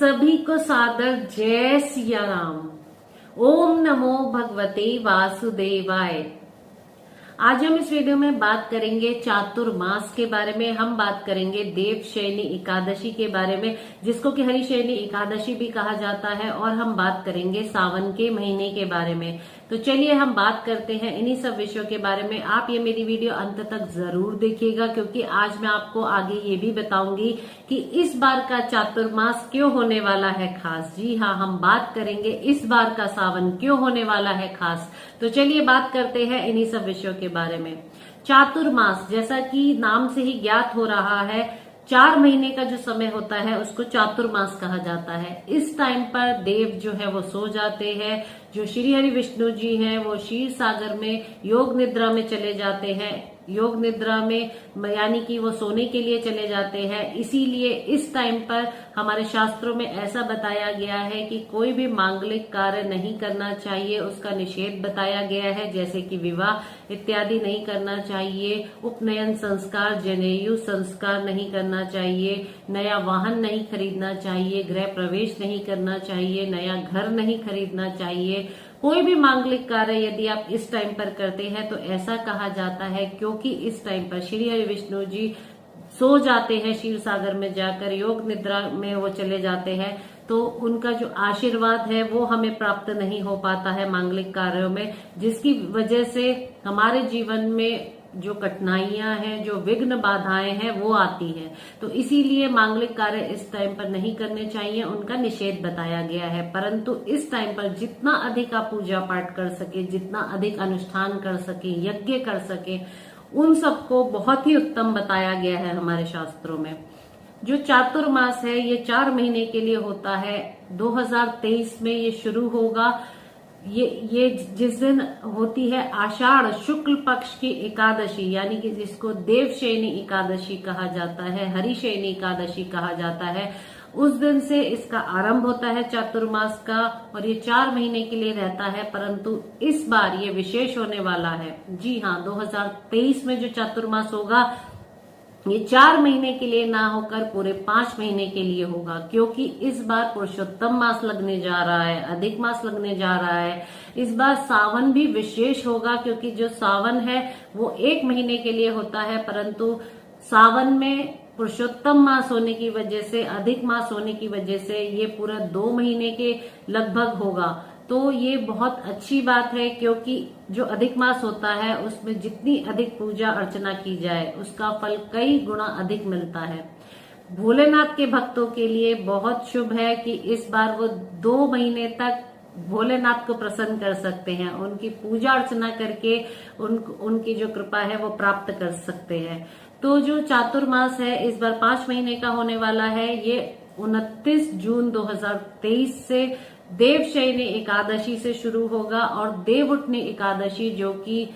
सभी को सादर जय सिया राम। ओम नमो भगवते वासुदेवाय। आज हम इस वीडियो में बात करेंगे चातुर्मास के बारे में। हम बात करेंगे देवशयनी एकादशी के बारे में, जिसको कि हरिशयनी एकादशी भी कहा जाता है, और हम बात करेंगे सावन के महीने के बारे में। तो चलिए हम बात करते हैं इन्हीं सब विषयों के बारे में। आप ये मेरी वीडियो अंत तक जरूर देखिएगा, क्योंकि आज मैं आपको आगे ये भी बताऊंगी कि इस बार का चातुर्मास क्यों होने वाला है खास। जी हाँ, हम बात करेंगे इस बार का सावन क्यों होने वाला है खास। तो चलिए बात करते हैं इन्हीं सब विषयों के बारे में। चातुर्मास, जैसा कि नाम से ही ज्ञात हो रहा है, 4 महीने का जो समय होता है उसको चातुर्मास कहा जाता है। इस टाइम पर देव जो है वो सो जाते हैं। जो श्री हरि विष्णु जी हैं वो क्षीर सागर में योग निद्रा में चले जाते हैं। योग निद्रा में यानी कि वो सोने के लिए चले जाते हैं। इसीलिए इस टाइम पर हमारे शास्त्रों में ऐसा बताया गया है कि कोई भी मांगलिक कार्य नहीं करना चाहिए, उसका निषेध बताया गया है। जैसे कि विवाह इत्यादि नहीं करना चाहिए, उपनयन संस्कार, जनेयु संस्कार नहीं करना चाहिए, नया वाहन नहीं खरीदना चाहिए, गृह प्रवेश नहीं करना चाहिए, नया घर नहीं खरीदना चाहिए। कोई भी मांगलिक कार्य यदि आप इस टाइम पर करते हैं तो ऐसा कहा जाता है, क्योंकि इस टाइम पर श्री हरि विष्णु जी सो जाते हैं क्षीर सागर में जाकर, योग निद्रा में वो चले जाते हैं। तो उनका जो आशीर्वाद है वो हमें प्राप्त नहीं हो पाता है मांगलिक कार्यों में, जिसकी वजह से हमारे जीवन में जो कठिनाइयां हैं, जो विघ्न बाधाएं हैं वो आती हैं। तो इसीलिए मांगलिक कार्य इस टाइम पर नहीं करने चाहिए, उनका निषेध बताया गया है। परंतु इस टाइम पर जितना अधिक आप पूजा पाठ कर सके, जितना अधिक अनुष्ठान कर सके, यज्ञ कर सके, उन सबको बहुत ही उत्तम बताया गया है हमारे शास्त्रों में। जो चातुर्मास है ये 4 महीने के लिए होता है। 2023 में ये शुरू होगा। ये जिस दिन होती है आषाढ़ शुक्ल पक्ष की एकादशी, यानी कि जिसको देवशयनी एकादशी कहा जाता है, हरिशयनी एकादशी कहा जाता है, उस दिन से इसका आरंभ होता है चातुर्मास का, और ये 4 महीने के लिए रहता है। परंतु इस बार ये विशेष होने वाला है। जी हाँ, 2023 में जो चातुर्मास होगा ये 4 महीने के लिए ना होकर पूरे 5 महीने के लिए होगा, क्योंकि इस बार पुरुषोत्तम मास लगने जा रहा है, अधिक मास लगने जा रहा है। इस बार सावन भी विशेष होगा, क्योंकि जो सावन है वो 1 महीने के लिए होता है, परंतु सावन में पुरुषोत्तम मास होने की वजह से, अधिक मास होने की वजह से ये पूरा 2 महीने के लगभग होगा। तो ये बहुत अच्छी बात है, क्योंकि जो अधिक मास होता है उसमें जितनी अधिक पूजा अर्चना की जाए उसका फल कई गुना अधिक मिलता है। भोलेनाथ के भक्तों के लिए बहुत शुभ है कि इस बार वो 2 महीने तक भोलेनाथ को प्रसन्न कर सकते हैं, उनकी पूजा अर्चना करके उनकी जो कृपा है वो प्राप्त कर सकते हैं। तो जो चातुर्मास है इस बार 5 महीने का होने वाला है। ये 29 जून 2023 से देवशयनी एकादशी से शुरू होगा, और देवउठनी एकादशी जो कि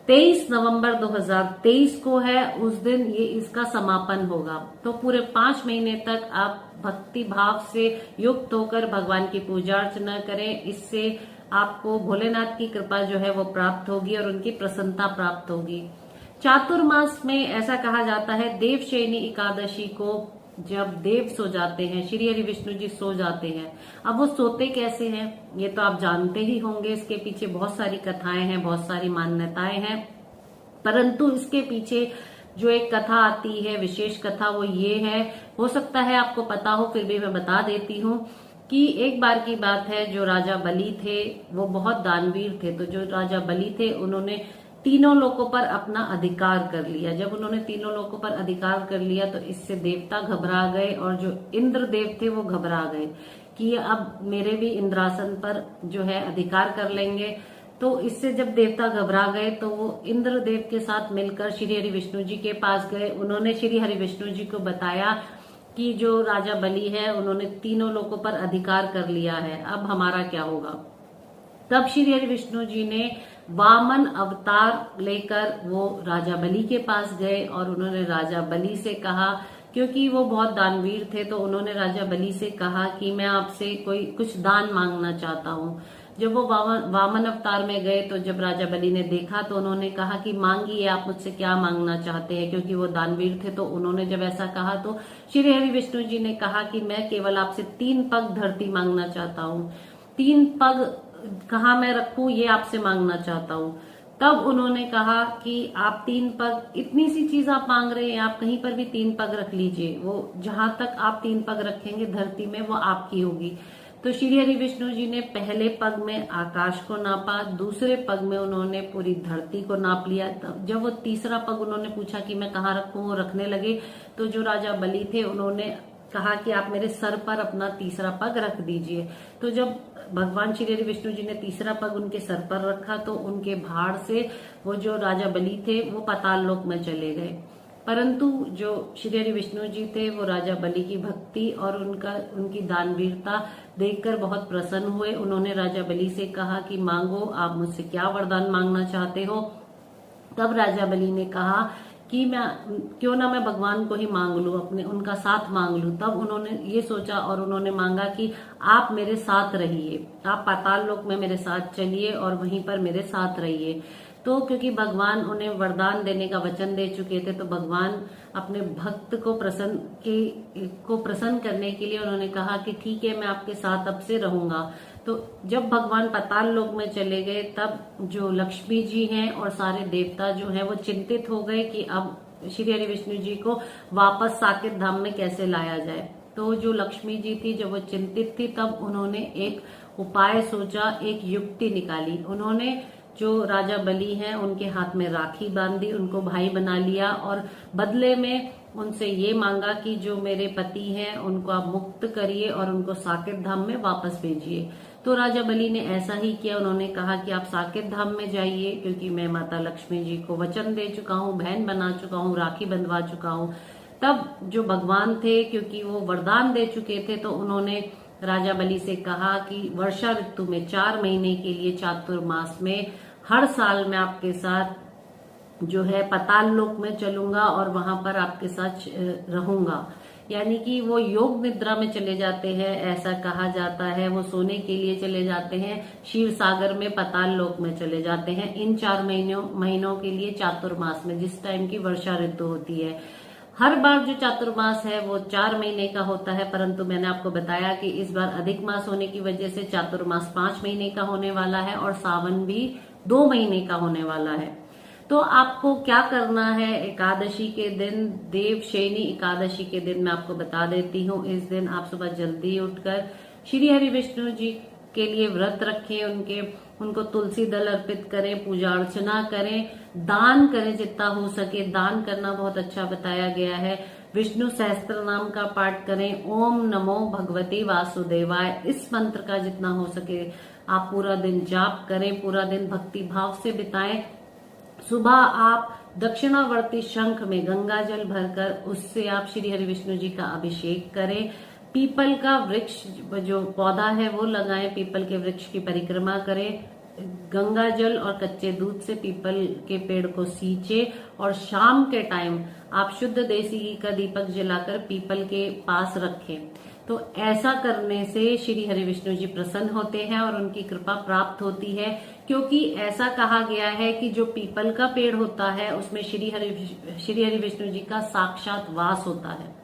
23 नवंबर 2023 को है, उस दिन ये इसका समापन होगा। तो पूरे 5 महीने तक आप भक्ति भाव से युक्त होकर भगवान की पूजा अर्चना करें। इससे आपको भोलेनाथ की कृपा जो है वो प्राप्त होगी और उनकी प्रसन्नता प्राप्त होगी। चातुर्मास में ऐसा कहा जाता है, देवशयनी एकादशी को जब देव सो जाते हैं, श्री हरि विष्णु जी सो जाते हैं। अब वो सोते कैसे हैं ये तो आप जानते ही होंगे। इसके पीछे बहुत सारी कथाएं हैं, बहुत सारी मान्यताएं हैं। परंतु इसके पीछे जो एक कथा आती है, विशेष कथा, वो ये है, हो सकता है आपको पता हो, फिर भी मैं बता देती हूँ कि एक बार की बात है, जो राजा बलि थे वो बहुत दानवीर थे। तो जो राजा बलि थे उन्होंने तीनों लोकों पर अपना अधिकार कर लिया। जब उन्होंने तीनों लोकों पर अधिकार कर लिया तो इससे देवता घबरा गए, और जो इंद्र देव थे वो घबरा गए कि अब मेरे भी इंद्रासन पर जो है अधिकार कर लेंगे। तो इससे जब देवता घबरा गए तो वो इंद्र देव के साथ मिलकर श्री हरि विष्णु जी के पास गए। उन्होंने श्री हरि विष्णु जी को बताया कि जो राजा बलि है उन्होंने तीनों लोकों पर अधिकार कर लिया है, अब हमारा क्या होगा। तब श्री हरि विष्णु जी ने वामन अवतार लेकर वो राजा बलि के पास गए, और उन्होंने राजा बलि से कहा, क्योंकि वो बहुत दानवीर थे, तो उन्होंने राजा बलि से कहा कि मैं आपसे कुछ दान मांगना चाहता हूँ। जब वो वामन अवतार में गए तो जब राजा बलि ने देखा तो उन्होंने कहा कि मांगिए, आप मुझसे क्या मांगना चाहते हैं, क्योंकि वो दानवीर थे। तो उन्होंने जब ऐसा कहा तो श्री हरि विष्णु जी ने कहा कि मैं केवल आपसे 3 पग धरती मांगना चाहता हूँ, 3 पग कहाँ मैं रखूं ये आपसे मांगना चाहता हूँ। तब उन्होंने कहा कि आप 3 पग, इतनी सी चीज आप मांग रहे हैं, आप कहीं पर भी 3 पग रख लीजिए, वो जहां तक आप 3 पग रखेंगे धरती में वो आपकी होगी। तो श्री हरि विष्णु जी ने पहले पग में आकाश को नापा, दूसरे पग में उन्होंने पूरी धरती को नाप लिया। जब वो तीसरा पग उन्होंने पूछा कि मैं कहाँ रखूं, वो रखने लगे तो जो राजा बलि थे उन्होंने कहा कि आप मेरे सर पर अपना तीसरा पग रख दीजिए। तो जब भगवान श्री हरि विष्णु जी ने तीसरा पग उनके सर पर रखा तो उनके भाड़ से वो जो राजा बलि थे वो पाताल लोक में चले गए। परंतु जो श्री हरि विष्णु जी थे वो राजा बलि की भक्ति और उनकी दानवीरता देखकर बहुत प्रसन्न हुए। उन्होंने राजा बलि से कहा कि मांगो, आप मुझसे क्या वरदान मांगना चाहते हो। तब राजा बलि ने कहा कि क्यों ना मैं भगवान को ही मांग लूं, अपने उनका साथ मांग लूं। तब उन्होंने ये सोचा और उन्होंने मांगा कि आप मेरे साथ रहिए, आप पाताल लोक में मेरे साथ चलिए और वहीं पर मेरे साथ रहिए। तो क्योंकि भगवान उन्हें वरदान देने का वचन दे चुके थे तो भगवान अपने भक्त को प्रसन्न करने के लिए उन्होंने कहा कि ठीक है, मैं आपके साथ अब से रहूंगा। तो जब भगवान पाताल लोक में चले गए तब जो लक्ष्मी जी हैं और सारे देवता जो हैं वो चिंतित हो गए कि अब श्री हरि विष्णु जी को वापस साकेत धाम में कैसे लाया जाए। तो जो लक्ष्मी जी थी जब वो चिंतित थी तब उन्होंने एक उपाय सोचा, एक युक्ति निकाली। उन्होंने जो राजा बलि हैं उनके हाथ में राखी बांधी, उनको भाई बना लिया और बदले में उनसे ये मांगा कि जो मेरे पति हैं उनको आप मुक्त करिए और उनको साकेत धाम में वापस भेजिए। तो राजा बलि ने ऐसा ही किया। उन्होंने कहा कि आप साकेत धाम में जाइए, क्योंकि मैं माता लक्ष्मी जी को वचन दे चुका हूँ, बहन बना चुका हूँ, राखी बंधवा चुका हूँ। तब जो भगवान थे, क्योंकि वो वरदान दे चुके थे, तो उन्होंने राजा बलि से कहा कि वर्षा ऋतु में 4 महीने के लिए चातुर्मास में हर साल मैं आपके साथ जो है पाताल लोक में चलूंगा और वहां पर आपके साथ रहूंगा। यानी कि वो योग निद्रा में चले जाते हैं, ऐसा कहा जाता है। वो सोने के लिए चले जाते हैं, क्षीर सागर में, पाताल लोक में चले जाते हैं इन 4 महीनों के लिए चातुर्मास में, जिस टाइम की वर्षा ऋतु होती है। हर बार जो चातुर्मास है वो 4 महीने का होता है, परंतु मैंने आपको बताया कि इस बार अधिक मास होने की वजह से चातुर्मास 5 महीने का होने वाला है और सावन भी 2 महीने का होने वाला है। तो आपको क्या करना है, एकादशी के दिन, देवशयनी एकादशी के दिन मैं आपको बता देती हूँ। इस दिन आप सुबह जल्दी उठकर श्री हरि विष्णु जी के लिए व्रत रखें, उनको तुलसी दल अर्पित करें, पूजा अर्चना करें, दान करें जितना हो सके। दान करना बहुत अच्छा बताया गया है। विष्णु सहस्त्र नाम का पाठ करें, ओम नमो भगवते वासुदेवाय, इस मंत्र का जितना हो सके आप पूरा दिन जाप करें, पूरा दिन भक्ति भाव से बिताएं। सुबह आप दक्षिणावर्ती शंख में गंगा जल भरकर उससे आप श्री हरि विष्णु जी का अभिषेक करें। पीपल का वृक्ष जो पौधा है वो लगाएं, पीपल के वृक्ष की परिक्रमा करें, गंगा जल और कच्चे दूध से पीपल के पेड़ को सींचे और शाम के टाइम आप शुद्ध देसी घी का दीपक जलाकर पीपल के पास रखें। तो ऐसा करने से श्री हरि विष्णु जी प्रसन्न होते हैं और उनकी कृपा प्राप्त होती है, क्योंकि ऐसा कहा गया है कि जो पीपल का पेड़ होता है उसमें श्री हरि विष्णु जी का साक्षात वास होता है।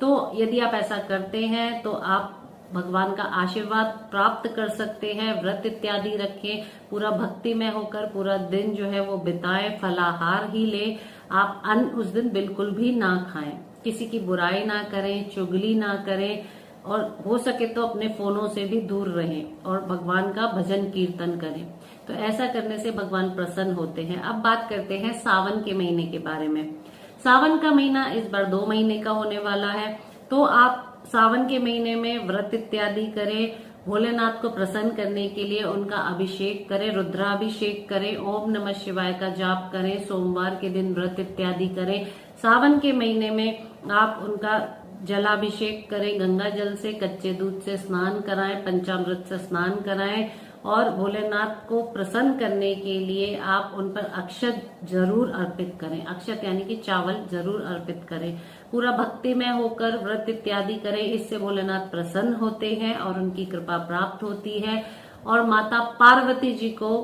तो यदि आप ऐसा करते हैं तो आप भगवान का आशीर्वाद प्राप्त कर सकते हैं। व्रत इत्यादि रखें, पूरा भक्ति में होकर पूरा दिन जो है वो बिताएं, फलाहार ही ले। आप अन्न उस दिन बिल्कुल भी ना खाएं, किसी की बुराई ना करें, चुगली ना करें और हो सके तो अपने फोनों से भी दूर रहें और भगवान का भजन कीर्तन करें। तो ऐसा करने से भगवान प्रसन्न होते हैं। अब बात करते हैं सावन के महीने के बारे में। सावन का महीना इस बार 2 महीने का होने वाला है। तो आप सावन के महीने में व्रत इत्यादि करें, भोलेनाथ को प्रसन्न करने के लिए उनका अभिषेक करें, रुद्राभिषेक करें, ओम नमः शिवाय का जाप करें, सोमवार के दिन व्रत इत्यादि करें। सावन के महीने में आप उनका जलाभिषेक करें, गंगा जल से, कच्चे दूध से स्नान कराएं, पंचामृत से स्नान कराएं और भोलेनाथ को प्रसन्न करने के लिए आप उन पर अक्षत जरूर अर्पित करें। अक्षत यानी कि चावल जरूर अर्पित करें। पूरा भक्ति में होकर व्रत इत्यादि करें, इससे भोलेनाथ प्रसन्न होते हैं और उनकी कृपा प्राप्त होती है। और माता पार्वती जी को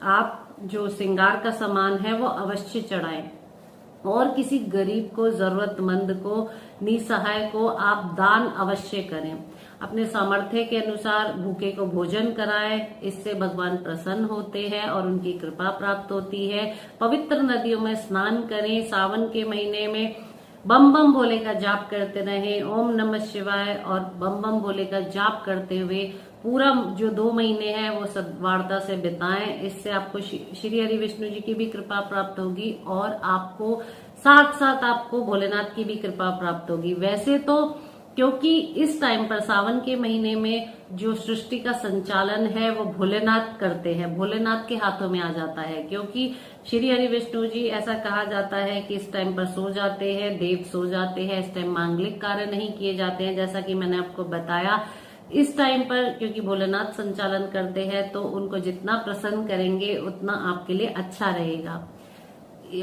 आप जो श्रृंगार का सामान है वो अवश्य चढ़ाएं। और किसी गरीब को, जरूरतमंद को, निसहाय को आप दान अवश्य करें। अपने सामर्थ्य के अनुसार भूखे को भोजन कराएं। इससे भगवान प्रसन्न होते हैं और उनकी कृपा प्राप्त होती है। पवित्र नदियों में स्नान करें। सावन के महीने में बम बम भोले का जाप करते रहें, ओम नमः शिवाय और बम बम भोले का जाप करते हुए पूरा जो 2 महीने हैं वो सद्वारता से बिताएं। इससे आपको श्री हरि विष्णु जी की भी कृपा प्राप्त होगी और आपको साथ साथ आपको भोलेनाथ की भी कृपा प्राप्त होगी। वैसे तो क्योंकि इस टाइम पर सावन के महीने में जो सृष्टि का संचालन है वो भोलेनाथ करते हैं, भोलेनाथ के हाथों में आ जाता है, क्योंकि श्री हरि विष्णु जी ऐसा कहा जाता है कि इस टाइम पर सो जाते हैं, देव सो जाते हैं, इस टाइम मांगलिक कार्य नहीं किए जाते हैं। जैसा कि मैंने आपको बताया, इस टाइम पर क्योंकि भोलेनाथ संचालन करते हैं तो उनको जितना प्रसन्न करेंगे उतना आपके लिए अच्छा रहेगा।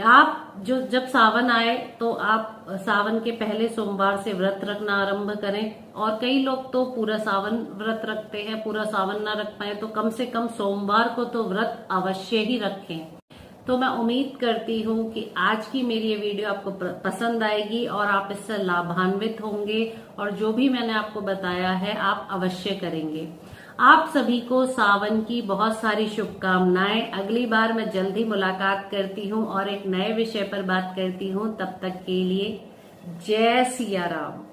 आप जब सावन आए तो आप सावन के पहले सोमवार से व्रत रखना आरंभ करें। और कई लोग तो पूरा सावन व्रत रखते हैं, पूरा सावन ना रख पाए तो कम से कम सोमवार को तो व्रत अवश्य ही रखें। तो मैं उम्मीद करती हूँ कि आज की मेरी ये वीडियो आपको पसंद आएगी और आप इससे लाभान्वित होंगे और जो भी मैंने आपको बताया है आप अवश्य करेंगे। आप सभी को सावन की बहुत सारी शुभकामनाएं। अगली बार मैं जल्दी मुलाकात करती हूँ और एक नए विषय पर बात करती हूँ। तब तक के लिए जय सिया राम।